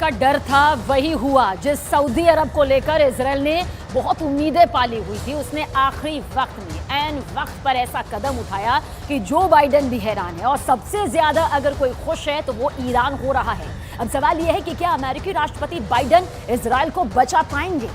जिसका डर था वही हुआ। जिस सऊदी अरब को लेकर इजराइल ने बहुत उम्मीदें पाली हुई थी, उसने आखिरी वक्त में ऐन वक्त पर ऐसा कदम उठाया कि जो बाइडेन भी हैरान है। और सबसे ज्यादा अगर कोई खुश है तो वो ईरान हो रहा है। अब सवाल यह है कि क्या अमेरिकी राष्ट्रपति बाइडेन इजराइल को बचा पाएंगे?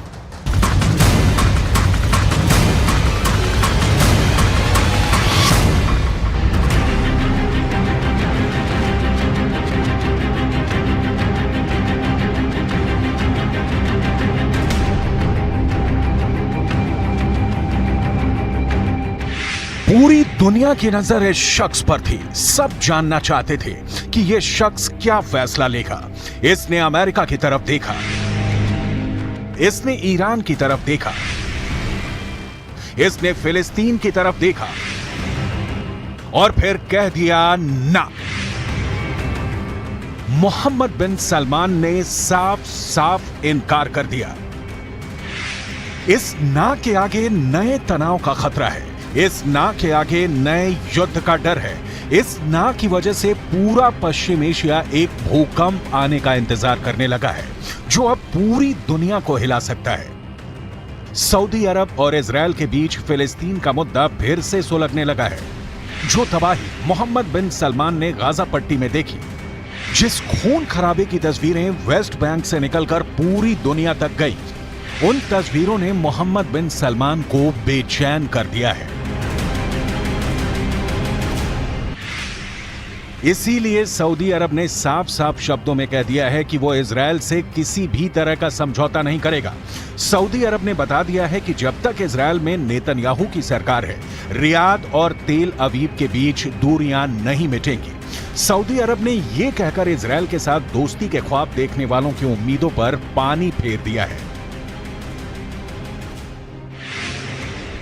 पूरी दुनिया की नजर इस शख्स पर थी। सब जानना चाहते थे कि यह शख्स क्या फैसला लेगा। इसने अमेरिका की तरफ देखा, इसने ईरान की तरफ देखा, इसने फिलिस्तीन की तरफ देखा और फिर कह दिया ना। मोहम्मद बिन सलमान ने साफ साफ इनकार कर दिया। इस ना के आगे नए तनाव का खतरा है। इस ना के आगे नए युद्ध का डर है। इस ना की वजह से पूरा पश्चिम एशिया एक भूकंप आने का इंतजार करने लगा है, जो अब पूरी दुनिया को हिला सकता है। सऊदी अरब और इजराइल के बीच फिलिस्तीन का मुद्दा फिर से सुलगने लगा है। जो तबाही मोहम्मद बिन सलमान ने गाजा पट्टी में देखी, जिस खून खराबे की तस्वीरें वेस्ट बैंक से निकलकर पूरी दुनिया तक गई, उन तस्वीरों ने मोहम्मद बिन सलमान को बेचैन कर दिया है। इसीलिए सऊदी अरब ने साफ साफ शब्दों में कह दिया है कि वो इजराइल से किसी भी तरह का समझौता नहीं करेगा। सऊदी अरब ने बता दिया है कि जब तक इजराइल में नेतन्याहू की सरकार है, रियाद और तेल अवीव के बीच दूरियां नहीं मिटेंगी। सऊदी अरब ने यह कहकर इजराइल के साथ दोस्ती के ख्वाब देखने वालों की उम्मीदों पर पानी फेर दिया है।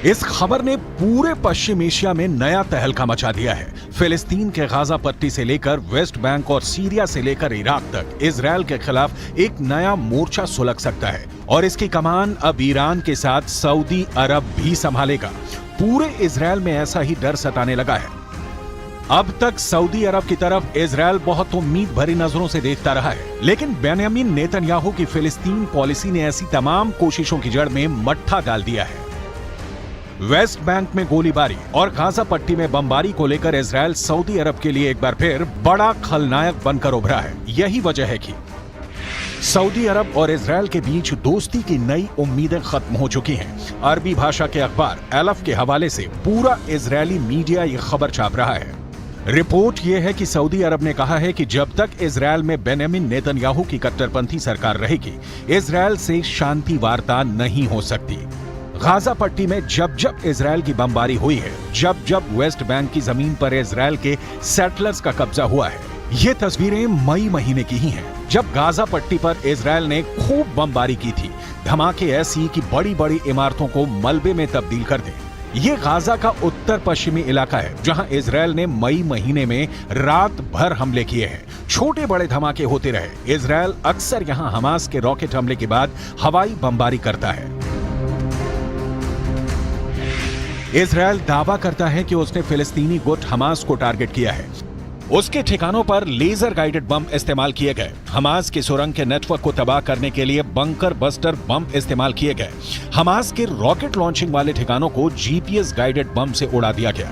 इस खबर ने पूरे पश्चिम एशिया में नया तहलका मचा दिया है। फिलिस्तीन के गाजा पट्टी से लेकर वेस्ट बैंक और सीरिया से लेकर इराक तक इजराइल के खिलाफ एक नया मोर्चा सुलग सकता है और इसकी कमान अब ईरान के साथ सऊदी अरब भी संभालेगा। पूरे इजराइल में ऐसा ही डर सताने लगा है। अब तक सऊदी अरब की तरफ इजराइल बहुत उम्मीद भरी नजरों से देखता रहा है, लेकिन बेंयामिन नेतन्याहू की फिलिस्तीन पॉलिसी ने ऐसी तमाम कोशिशों की जड़ में मट्ठा डाल दिया है। वेस्ट बैंक में गोलीबारी और गाजा पट्टी में बमबारी को लेकर इजराइल सऊदी अरब के लिए एक बार फिर बड़ा खलनायक बनकर उभरा है। यही वजह है कि सऊदी अरब और इजराइल के बीच दोस्ती की नई उम्मीदें खत्म हो चुकी हैं। अरबी भाषा के अखबार एलफ के हवाले से पूरा इजरायली मीडिया ये खबर छाप रहा है। रिपोर्ट यह है कि सऊदी अरब ने कहा है कि जब तक इजराइल में बेंयामिन नेतन्याहू की कट्टरपंथी सरकार रहेगी, इजराइल से शांति वार्ता नहीं हो सकती। गाजा पट्टी में जब जब इजराइल की बमबारी हुई है, जब जब वेस्ट बैंक की जमीन पर इजराइल के सेटलर्स का कब्जा हुआ है, ये तस्वीरें मई महीने की ही हैं, जब गाजा पट्टी पर इजराइल ने खूब बमबारी की थी। धमाके ऐसी कि बड़ी बड़ी इमारतों को मलबे में तब्दील कर दें। ये गाजा का उत्तर पश्चिमी इलाका है, जहां इजराइल ने मई महीने में रात भर हमले किए हैं। छोटे बड़े धमाके होते रहे। इजराइल अक्सर यहां हमास के रॉकेट हमले के बाद हवाई बमबारी करता है। इजराइल दावा करता है कि उसने फिलिस्तीनी गुट हमास को टारगेट किया है। उसके ठिकानों पर लेजर गाइडेड बम इस्तेमाल किए गए। हमास के सुरंग के नेटवर्क को तबाह करने के लिए बंकर बस्टर बम इस्तेमाल किए गए। हमास के रॉकेट लॉन्चिंग वाले ठिकानों को जीपीएस गाइडेड बम से उड़ा दिया गया।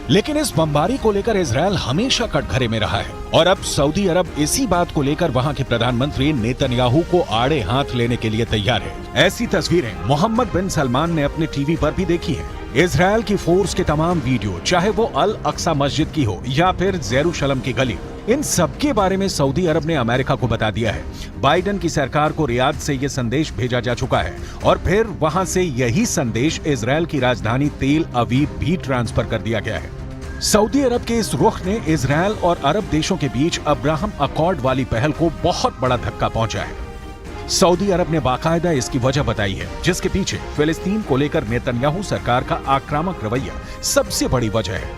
लेकिन इस बमबारी को लेकर इजराइल हमेशा कटघरे में रहा है और अब सऊदी अरब इसी बात को लेकर वहां के प्रधानमंत्री नेतन्याहू को आड़े हाथ लेने के लिए तैयार है। ऐसी तस्वीरें मोहम्मद बिन सलमान ने अपने टीवी पर भी देखी हैं। इजराइल की फोर्स के तमाम वीडियो, चाहे वो अल अक्सा मस्जिद की हो या फिर जेरूशलम की गली, इन सब के बारे में सऊदी अरब ने अमेरिका को बता दिया है। बाइडेन की सरकार को रियाद से यह संदेश भेजा जा चुका है और फिर वहां से यही संदेश इजराइल की राजधानी तेल अवीव भी ट्रांसफर कर दिया गया है। सऊदी अरब के इस रुख ने इजराइल और अरब देशों के बीच अब्राहम अकॉर्ड वाली पहल को बहुत बड़ा धक्का पहुंचा है। सऊदी अरब ने बाकायदा इसकी वजह बताई है, जिसके पीछे फिलिस्तीन को लेकर नेतन्याहू सरकार का आक्रामक रवैया सबसे बड़ी वजह है।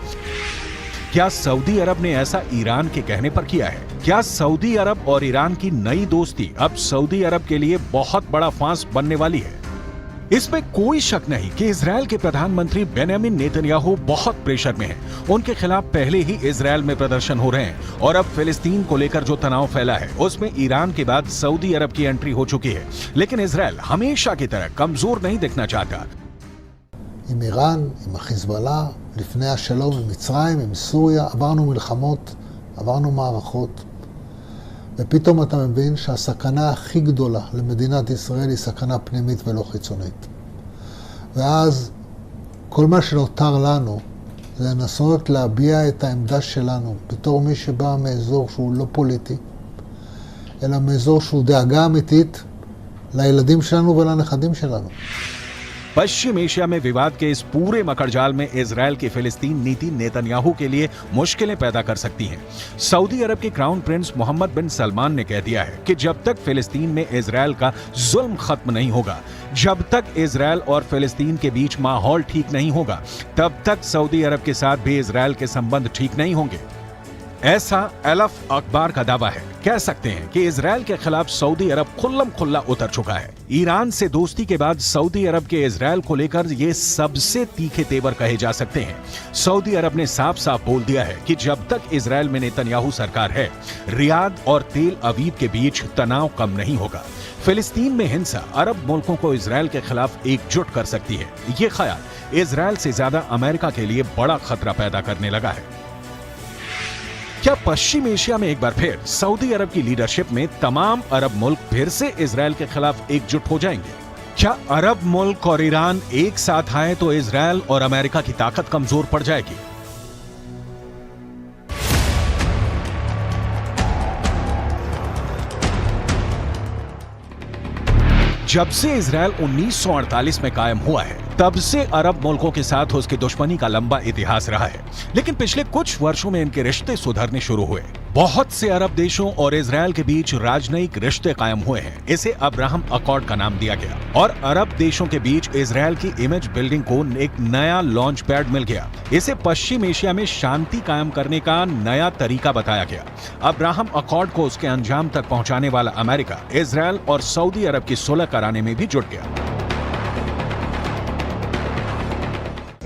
क्या सऊदी अरब ने ऐसा ईरान के कहने पर किया है? क्या सऊदी अरब और ईरान की नई दोस्ती अब सऊदी अरब के लिए बहुत बड़ा फांस बनने वाली है? इसमें कोई शक नहीं कि इजरायल के प्रधानमंत्री बेंयामिन नेतन्याहू बहुत प्रेशर में हैं। उनके खिलाफ पहले ही इजरायल में प्रदर्शन हो रहे हैं और अब फिलिस्तीन को लेकर जो तनाव फैला है उसमें ईरान के बाद सऊदी अरब की एंट्री हो चुकी है। लेकिन इजरायल हमेशा की तरह कमजोर नहीं दिखना चाहता। עם איראן, עם החיזבאללה, לפני השלום עם מצרים, עם סוריה, עברנו מלחמות, עברנו מערכות, ופתאום אתה מבין שהסכנה הכי גדולה למדינת ישראל היא סכנה פנימית ולא חיצונית. ואז כל מה שנותר לנו זה לנסות להביע את העמדה שלנו בתור מי שבא מאזור שהוא לא פוליטי, אלא מאזור שהוא דאגה אמיתית לילדים שלנו ולנכדים שלנו. पश्चिम एशिया में विवाद के इस पूरे मकड़जाल में इजरायल की फिलिस्तीन नीति नेतन्याहू के लिए मुश्किलें पैदा कर सकती है। सऊदी अरब के क्राउन प्रिंस मोहम्मद बिन सलमान ने कह दिया है कि जब तक फिलिस्तीन में इजरायल का जुल्म खत्म नहीं होगा, जब तक इजरायल और फिलिस्तीन के बीच माहौल ठीक नहीं होगा, तब तक सऊदी अरब के साथ भी इजरायल के संबंध ठीक नहीं होंगे। ऐसा अलफ अखबार का दावा है। कह सकते हैं कि इजरायल के खिलाफ सऊदी अरब खुल्लम खुल्ला उतर चुका है। ईरान से दोस्ती के बाद सऊदी अरब के इजरायल को लेकर ये सबसे तीखे तेवर कहे जा सकते हैं। सऊदी अरब ने साफ साफ बोल दिया है कि जब तक इजरायल में नेतन्याहू सरकार है, रियाद और तेल अवीव के बीच तनाव कम नहीं होगा। फिलिस्तीन में हिंसा अरब मुल्कों को इजरायल के खिलाफ एकजुट कर सकती है। ये ख्याल इजरायल से ज्यादा अमेरिका के लिए बड़ा खतरा पैदा करने लगा है। क्या पश्चिम एशिया में एक बार फिर सऊदी अरब की लीडरशिप में तमाम अरब मुल्क फिर से इजरायल के खिलाफ एकजुट हो जाएंगे? क्या अरब मुल्क और ईरान एक साथ आए तो इजरायल और अमेरिका की ताकत कमजोर पड़ जाएगी? जब से इजरायल 1948 में कायम हुआ है, तब से अरब मुल्कों के साथ उसकी दुश्मनी का लंबा इतिहास रहा है। लेकिन पिछले कुछ वर्षों में इनके रिश्ते सुधरने शुरू हुए। बहुत से अरब देशों और इजरायल के बीच राजनयिक रिश्ते कायम हुए हैं। इसे अब्राहम अकॉर्ड का नाम दिया गया और अरब देशों के बीच इजरायल की इमेज बिल्डिंग को एक नया लॉन्च पैड मिल गया। इसे पश्चिम एशिया में शांति कायम करने का नया तरीका बताया गया। अब्राहम अकॉर्ड को उसके अंजाम तक पहुंचाने वाला अमेरिका इजरायल और सऊदी अरब की सुलह कराने में भी जुट गया।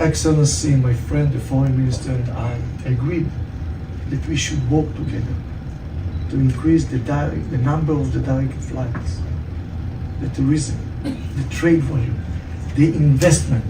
Excellency, my friend, the foreign minister, and I agreed that we should work together to increase the number of the direct flights, the tourism, the trade volume, the investment.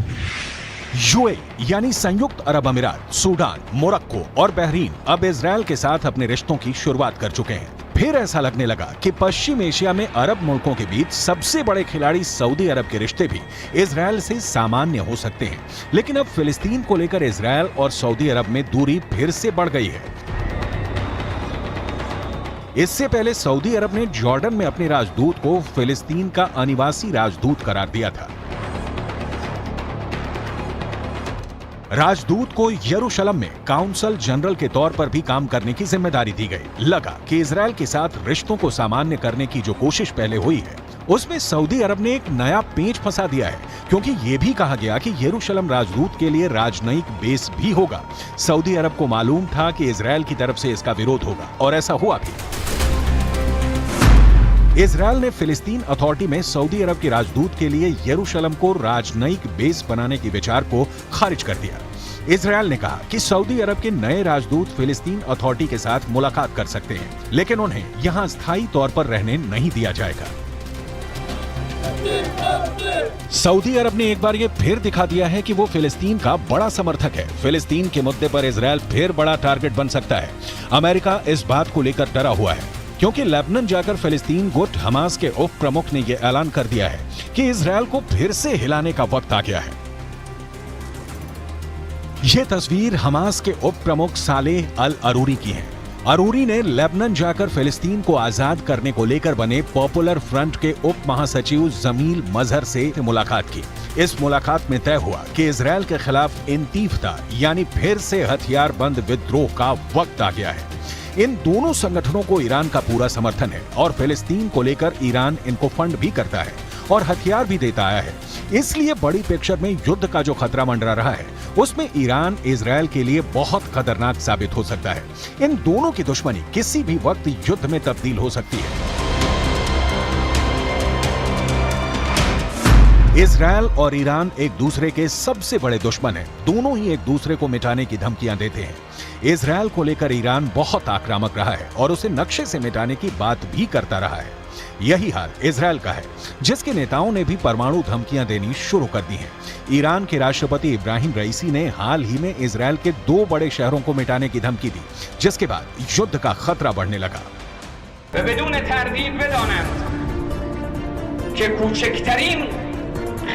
UAE यानी संयुक्त अरब अमीरात, Sudan, Morocco और Bahrain अब Israel के साथ अपने रिश्तों की शुरुआत कर चुके हैं। फिर ऐसा लगने लगा कि पश्चिम एशिया में अरब मुल्कों के बीच सबसे बड़े खिलाड़ी सऊदी अरब के रिश्ते भी इजरायल से सामान्य हो सकते हैं। लेकिन अब फिलिस्तीन को लेकर इजरायल और सऊदी अरब में दूरी फिर से बढ़ गई है। इससे पहले सऊदी अरब ने जॉर्डन में अपने राजदूत को फिलिस्तीन का अनिवासी राजदूत करार दिया था। राजदूत को यरूशलेम में काउंसल जनरल के तौर पर भी काम करने की जिम्मेदारी दी गई। लगा कि इजरायल के साथ रिश्तों को सामान्य करने की जो कोशिश पहले हुई है, उसमें सऊदी अरब ने एक नया पेंच फंसा दिया है, क्योंकि यह भी कहा गया कि यरूशलेम राजदूत के लिए राजनयिक बेस भी होगा। सऊदी अरब को मालूम था कि इजरायल की तरफ से इसका विरोध होगा और ऐसा हुआ भी। इजरायल ने फिलिस्तीन अथॉरिटी में सऊदी अरब के राजदूत के लिए यरूशलेम को राजनयिक बेस बनाने के विचार को खारिज कर दिया। इजरायल ने कहा कि सऊदी अरब के नए राजदूत फिलिस्तीन अथॉरिटी के साथ मुलाकात कर सकते हैं, लेकिन उन्हें यहां स्थायी तौर पर रहने नहीं दिया जाएगा। सऊदी अरब ने एक बार ये फिर दिखा दिया है कि वो फिलिस्तीन का बड़ा समर्थक है। फिलिस्तीन के मुद्दे पर इजरायल फिर बड़ा टारगेट बन सकता है। अमेरिका इस बात को लेकर डरा हुआ है, क्योंकि लेबनान जाकर फिलिस्तीन गुट हमास के उप प्रमुख ने यह ऐलान कर दिया है कि इजरायल को फिर से हिलाने का वक्त आ गया है। यह तस्वीर हमास के उप प्रमुख सालेह अल अरूरी की है। अरूरी ने लेबनान जाकर फिलिस्तीन को आजाद करने को लेकर बने पॉपुलर फ्रंट के उप महासचिव जमील मजहर से मुलाकात की। इस मुलाकात में तय हुआ कि इजरायल के खिलाफ इंतीफदा यानी फिर से हथियार बंद विद्रोह का वक्त आ गया है। इन दोनों संगठनों को ईरान का पूरा समर्थन है और फिलिस्तीन को लेकर ईरान इनको फंड भी करता है और हथियार भी देता आया है। इसलिए बड़ी पिक्चर में युद्ध का जो खतरा मंडरा रहा है, उसमें ईरान इजरायल के लिए बहुत खतरनाक साबित हो सकता है। इन दोनों की दुश्मनी किसी भी वक्त युद्ध में तब्दील हो सकती है। इजरायल और ईरान एक दूसरे के सबसे बड़े दुश्मन हैं। दोनों ही एक दूसरे को मिटाने की धमकियां देते हैं। इजरायल को लेकर ईरान बहुत आक्रामक रहा है और उसे नक्शे से मिटाने की बात भी करता रहा है। यही हाल इजरायल का है, जिसके नेताओं ने भी परमाणु धमकियां देनी शुरू कर दी हैं। ईरान के राष्ट्रपति इब्राहिम रईसी ने हाल ही में इजरायल के 2 बड़े शहरों को मिटाने की धमकी दी, जिसके बाद युद्ध का खतरा बढ़ने लगा।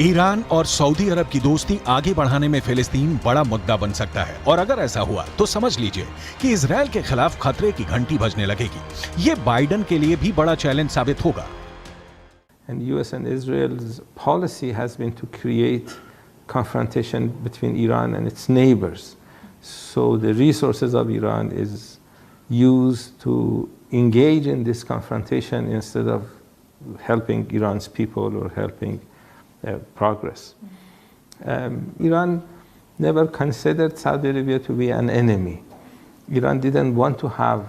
ईरान और सऊदी अरब की दोस्ती आगे बढ़ाने में फिलिस्तीन बड़ा मुद्दा बन सकता है और अगर ऐसा हुआ तो समझ लीजिए कि इजरायल के खिलाफ खतरे की घंटी बजने लगेगी। ये बाइडेन के लिए भी बड़ा चैलेंज साबित होगा। And US and Israel's policy has been to create confrontation between Iran and its neighbors. So the resources of Iran is used to engage in this confrontation instead of helping Iran's people or helping progress. Iran never considered Saudi Arabia to be an enemy. Iran didn't want to have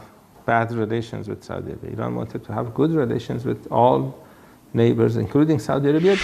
bad relations with Saudi Arabia. Iran wanted to have good relations with all neighbors, including Saudi Arabia.